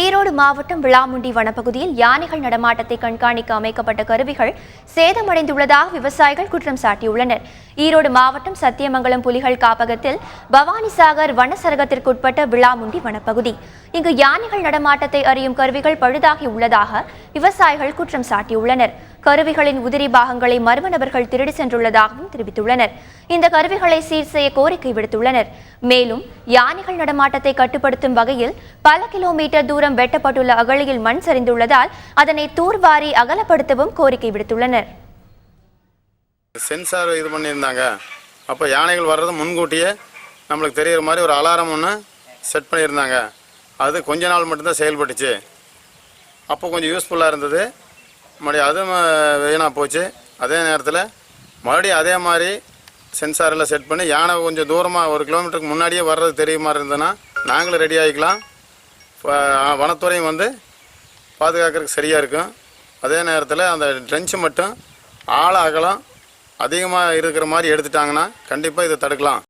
ஈரோடு மாவட்டம் விளாமுண்டி வனப்பகுதியில் யானைகள் நடமாட்டத்தை கண்காணிக்க அமைக்கப்பட்ட கருவிகள் சேதமடைந்துள்ளதாக விவசாயிகள் குற்றம் சாட்டியுள்ளனர். ஈரோடு மாவட்டம் சத்தியமங்கலம் புலிகள் காப்பகத்தில் பவானிசாகர் வனச்சரகத்திற்குட்பட்ட விளாமுண்டி வனப்பகுதி. இங்கு யானைகள் நடமாட்டத்தை அறியும் கருவிகள் பழுதாகி உள்ளதாக விவசாயிகள் குற்றம் சாட்டியுள்ளனர். கருவிகளின் உதிரி பாகங்களை மர்ம நபர்கள் திருடி சென்றுள்ளதாகவும் தெரிவித்துள்ளனர். இந்த கருவிகளை சீர் செய்ய கோரிக்கை விடுத்துள்ளனர். மேலும் யானைகள் நடமாட்டத்தை கட்டுப்படுத்தும் வகையில் பல கிலோமீட்டர் தூரம் வெட்டப்பட்டுள்ள அகழியில் மண் சரிந்துள்ளதால் அதனை தூர்வாரி அகலப்படுத்தவும் கோரிக்கை விடுத்துள்ளனர். சென்சார் இது பண்ணியிருந்தாங்க. அப்போ யானைகள் வர்றது முன்கூட்டியே நம்மளுக்கு தெரிகிற மாதிரி ஒரு அலாரம் ஒன்று செட் பண்ணியிருந்தாங்க. அது கொஞ்ச நாள் மட்டும்தான் செயல்பட்டுச்சு. அப்போ கொஞ்சம் யூஸ்ஃபுல்லாக இருந்தது. மறுபடியும் அதுவும் வீணாக போச்சு. அதே நேரத்தில் மறுபடியும் அதே மாதிரி சென்சாரெல்லாம் செட் பண்ணி யானை கொஞ்சம் தூரமாக 1 கிலோமீட்டருக்கு முன்னாடியே வர்றது தெரிய மாதிரி இருந்ததுன்னா நாங்களும் ரெடி ஆகிக்கலாம். வனத்துறையும் வந்து பாதுகாக்கிறதுக்கு சரியாக இருக்கும். அதே நேரத்தில் அந்த ட்ரென்ச்சு மட்டும் ஆழ அகலம் அதிகமாக இருக்கிற மாதிரி எடுத்துட்டாங்கன்னா கண்டிப்பாக இதை தடுக்கலாம்.